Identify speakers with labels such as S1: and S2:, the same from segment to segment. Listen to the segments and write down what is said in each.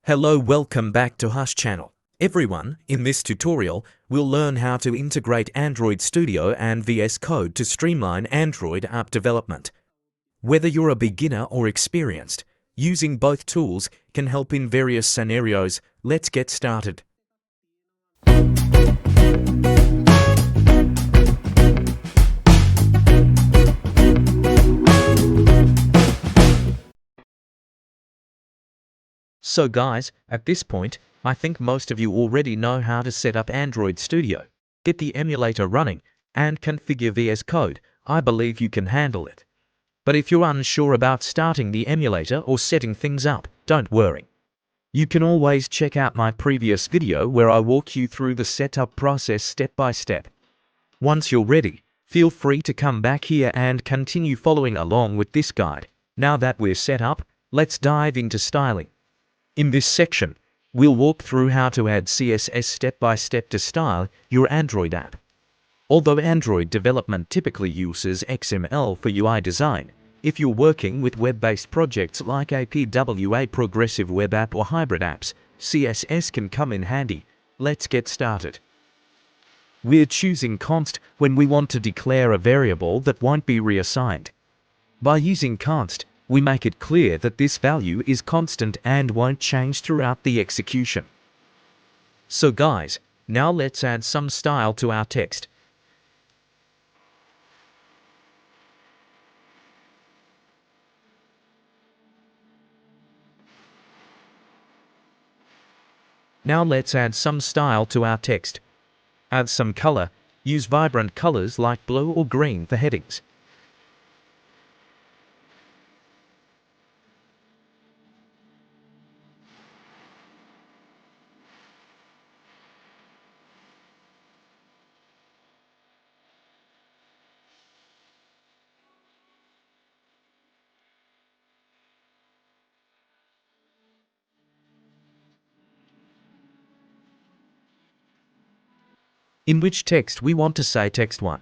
S1: Hello, welcome back to Hush channel. Everyone, in this tutorial, we'll learn how to integrate Android Studio and VS Code to streamline Android app development. Whether you're a beginner or experienced, using both tools can help in various scenarios. Let's get started. So guys, at this point, I think most of you already know how to set up Android Studio, get the emulator running, and configure VS Code. I believe you can handle it. But if you're unsure about starting the emulator or setting things up, don't worry. You can always check out my previous video where I walk you through the setup process step by step. Once you're ready, feel free to come back here and continue following along with this guide. Now that we're set up, let's dive into styling. In this section, we'll walk through how to add CSS step by step to style your Android app. Although Android development typically uses XML for UI design, if you're working with web-based projects like APWA, progressive web app, or hybrid apps, CSS can come in handy. Let's get started. We're choosing const when we want to declare a variable that won't be reassigned. By using const, we make it clear that this value is constant and won't change throughout the execution. So guys, now let's add some style to our text. Add some color. Use vibrant colors like blue or green for headings. In which text we want to say text 1.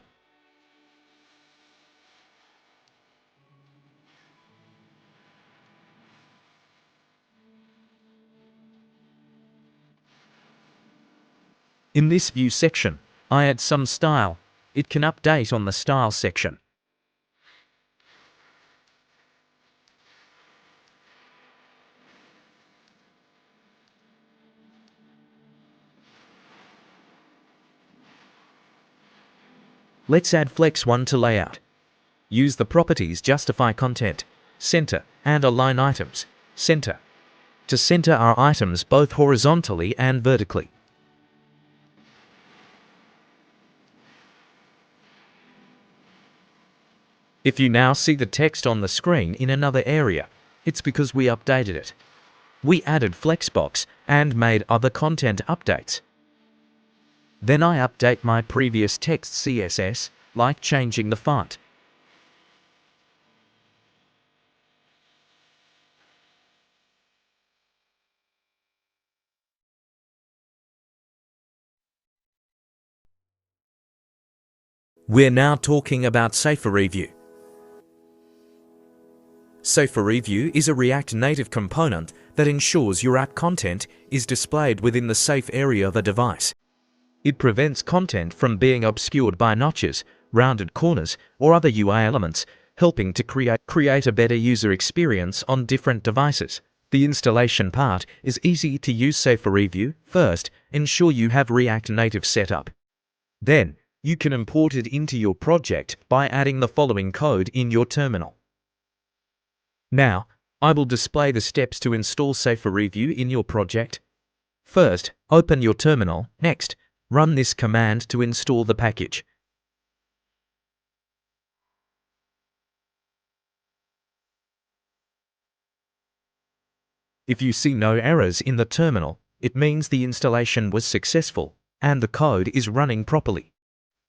S1: In this view section, I add some style. It can update on the style section. Let's add flex 1 to layout. Use the properties justify content, center, and align items, center, to center our items both horizontally and vertically. If you now see the text on the screen in another area, it's because we updated it. We added flexbox and made other content updates. Then I update my previous text CSS, like changing the font. We're now talking about SafeAreaView. SafeAreaView is a React Native component that ensures your app content is displayed within the safe area of a device. It prevents content from being obscured by notches, rounded corners, or other UI elements, helping to create a better user experience on different devices. The installation part is easy to use. SafeAreaView. First, ensure you have React Native set up. Then, you can import it into your project by adding the following code in your terminal. Now, I will display the steps to install SafeAreaView in your project. First, open your terminal. Next, run this command to install the package. If you see no errors in the terminal, it means the installation was successful and the code is running properly.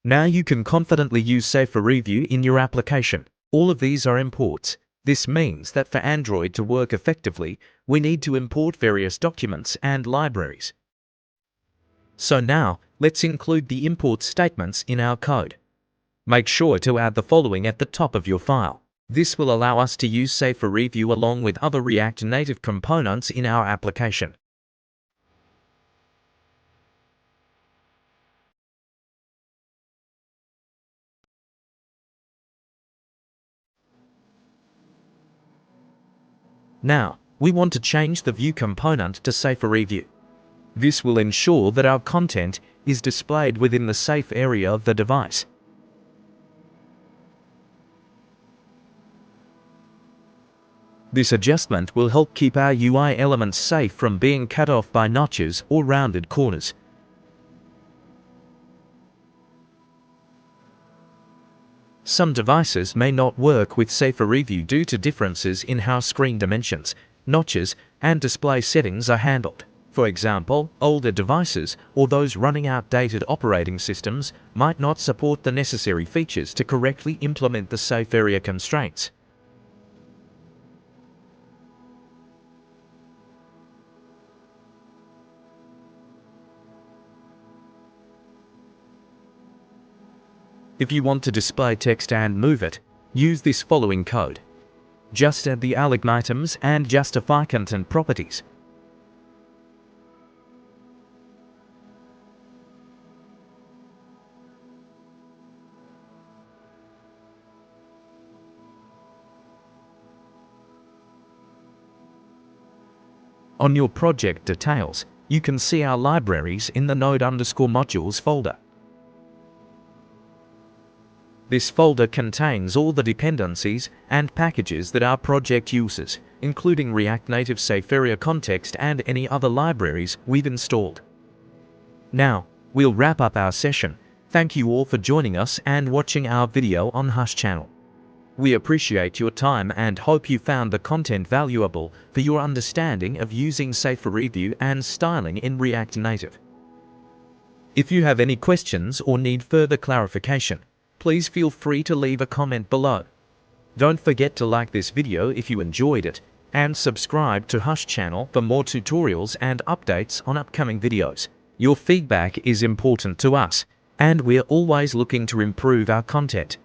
S1: Now you can confidently use SafeAreaView in your application. All of these are imports. This means that for Android to work effectively, we need to import various documents and libraries. So now, let's include the import statements in our code. Make sure to add the following at the top of your file. This will allow us to use SafeAreaView along with other React Native components in our application. Now, we want to change the view component to SafeAreaView. This will ensure that our content is displayed within the safe area of the device. This adjustment will help keep our UI elements safe from being cut off by notches or rounded corners. Some devices may not work with SafeAreaView due to differences in how screen dimensions, notches, and display settings are handled. For example, older devices or those running outdated operating systems might not support the necessary features to correctly implement the safe area constraints. If you want to display text and move it, use this following code. Just add the aligned items and justify content properties. On your project details, you can see our libraries in the node_modules folder. This folder contains all the dependencies and packages that our project uses, including React Native Safe Area Context and any other libraries we've installed. Now, we'll wrap up our session. Thank you all for joining us and watching our video on Hush channel. We appreciate your time and hope you found the content valuable for your understanding of using SafeAreaView and styling in React Native. If you have any questions or need further clarification, please feel free to leave a comment below. Don't forget to like this video if you enjoyed it, and subscribe to Hush channel for more tutorials and updates on upcoming videos. Your feedback is important to us, and we're always looking to improve our content.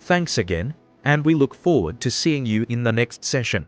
S1: Thanks again, and we look forward to seeing you in the next session.